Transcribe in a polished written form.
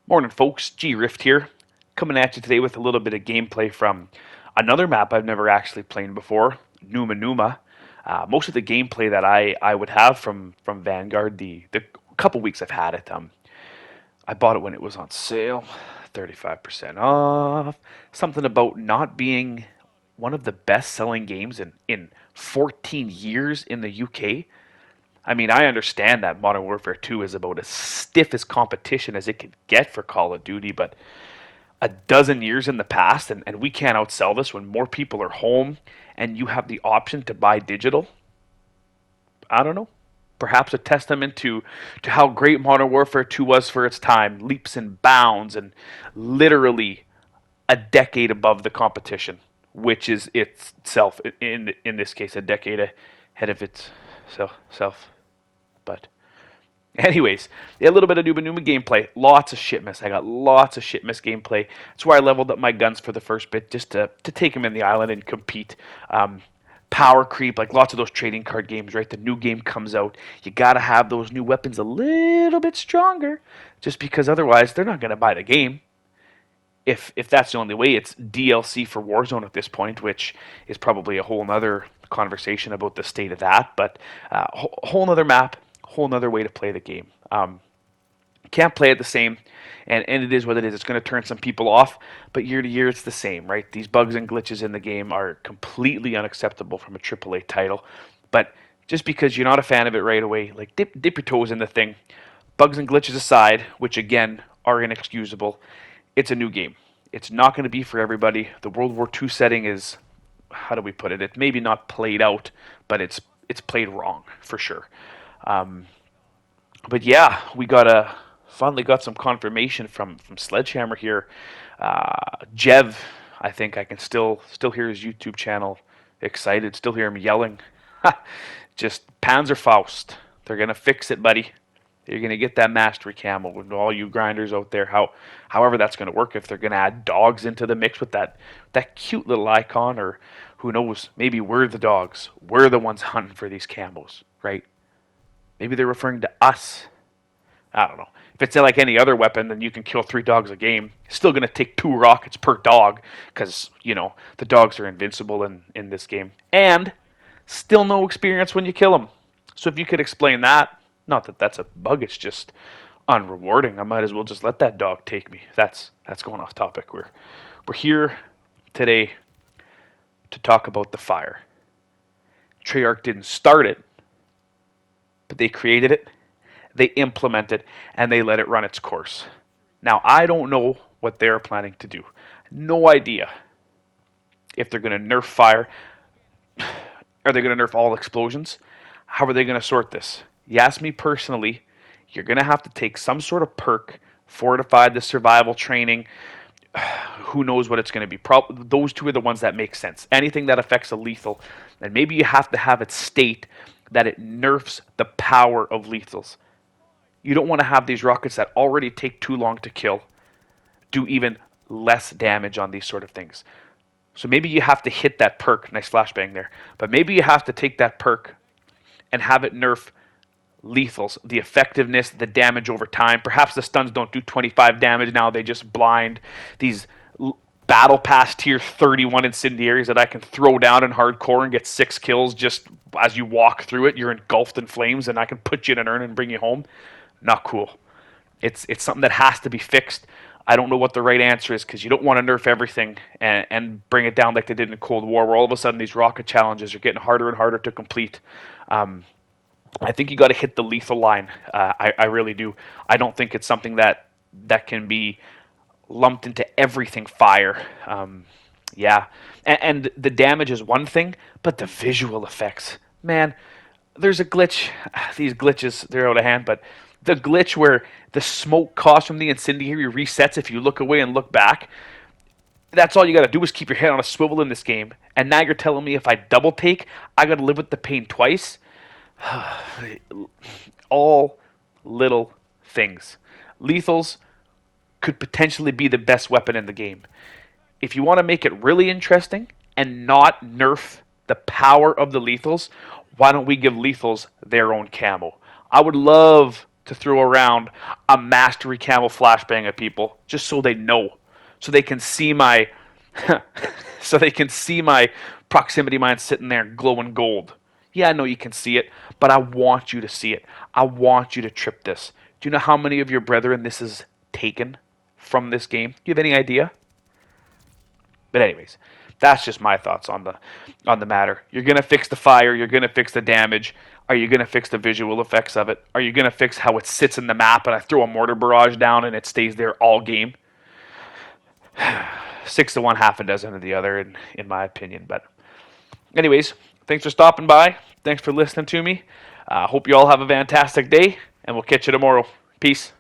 Morning, folks. G-Rift here, coming at you today with a little bit of gameplay from another map I've never actually played before, Numa Numa. Most of the gameplay that I would have from Vanguard, the couple weeks I've had it, I bought it when it was on sale, 35% off. Something about not being one of the best-selling games in 14 years in the UK. I mean, I understand that Modern Warfare 2 is about as stiff as competition as it could get for Call of Duty, but a dozen years in the past, and we can't outsell this when more people are home and you have the option to buy digital. I don't know. Perhaps a testament to how great Modern Warfare 2 was for its time, leaps and bounds, and literally a decade above the competition, which is itself, in this case, a decade ahead of its self. But anyways, a little bit of Numa Numa gameplay. Lots of shit miss. I got lots of shit miss gameplay. That's why I leveled up my guns for the first bit, just to take them in the island and compete. Power creep, like lots of those trading card games, right? The new game comes out. You got to have those new weapons a little bit stronger, just because otherwise they're not going to buy the game. If that's the only way, it's DLC for Warzone at this point, which is probably a whole nother conversation about the state of that. But whole nother map, whole nother way to play the game. Can't play it the same, and it is what it is. It's going to turn some people off, but year to year it's the same, right? These bugs and glitches in the game are completely unacceptable from a AAA title, but just because you're not a fan of it right away, like dip your toes in the thing. Bugs and glitches aside, which again are inexcusable, it's a new game. It's not going to be for everybody. The World War II setting is, how do we put it? It's maybe not played out, but it's played wrong for sure. But yeah, we finally got some confirmation from Sledgehammer here. Jev, I think I can still hear his YouTube channel excited, still hear him yelling. Just Panzerfaust. They're gonna fix it, buddy. You're gonna get that mastery camo with all you grinders out there. However that's gonna work, if they're gonna add dogs into the mix with that cute little icon, or who knows, maybe we're the dogs. We're the ones hunting for these camos, right? Maybe they're referring to us. I don't know. If it's like any other weapon, then you can kill 3 dogs a game. It's still going to take 2 rockets per dog because, the dogs are invincible in this game. And still no experience when you kill them. So if you could explain that, not that that's a bug, it's just unrewarding. I might as well just let that dog take me. That's going off topic. We're here today to talk about the fire. Treyarch didn't start it, but they created it, they implement it, and they let it run its course. Now, I don't know what they're planning to do. No idea if they're going to nerf fire. Are they going to nerf all explosions? How are they going to sort this? You ask me personally, you're going to have to take some sort of perk, fortify the survival training. Who knows what it's going to be. Those two are the ones that make sense. Anything that affects a lethal, and maybe you have to have it state that it nerfs the power of lethals. You don't want to have these rockets that already take too long to kill do even less damage on these sort of things. So maybe you have to hit that perk. Nice flashbang there. But maybe you have to take that perk and have it nerf lethals, the effectiveness, the damage over time. Perhaps the stuns don't do 25 damage now. They just blind these battle pass tier 31 incendiaries that I can throw down in hardcore and get 6 kills just as you walk through it. You're engulfed in flames and I can put you in an urn and bring you home. Not cool. It's something that has to be fixed. I don't know what the right answer is because you don't want to nerf everything and bring it down like they did in Cold War, where all of a sudden these rocket challenges are getting harder and harder to complete. I think you got to hit the lethal line. I really do. I don't think it's something that can be lumped into everything fire. Yeah. And the damage is one thing, but the visual effects, man, there's a glitch. These glitches, they're out of hand, but the glitch where the smoke caused from the incendiary resets if you look away and look back, that's all you got to do is keep your head on a swivel in this game. And now you're telling me if I double take, I got to live with the pain twice? All little things. Lethals could potentially be the best weapon in the game. If you want to make it really interesting and not nerf the power of the lethals, why don't we give lethals their own camo? I would love to throw around a mastery camel flashbang at people just so they know, so they can see my, so they can see my proximity mine sitting there glowing gold. Yeah, I know you can see it, but I want you to see it. I want you to trip this. Do you know how many of your brethren this is taken from this game? Do you have any idea? But anyways, that's just my thoughts on the matter. You're gonna fix the fire. You're gonna fix the damage. Are you gonna fix the visual effects of it? Are you gonna fix how it sits in the map and I throw a mortar barrage down and it stays there all game? 6 to 1, half a dozen of the other, in my opinion. But anyways, thanks for stopping by. Thanks for listening to me. Hope you all have a fantastic day, and we'll catch you tomorrow. Peace.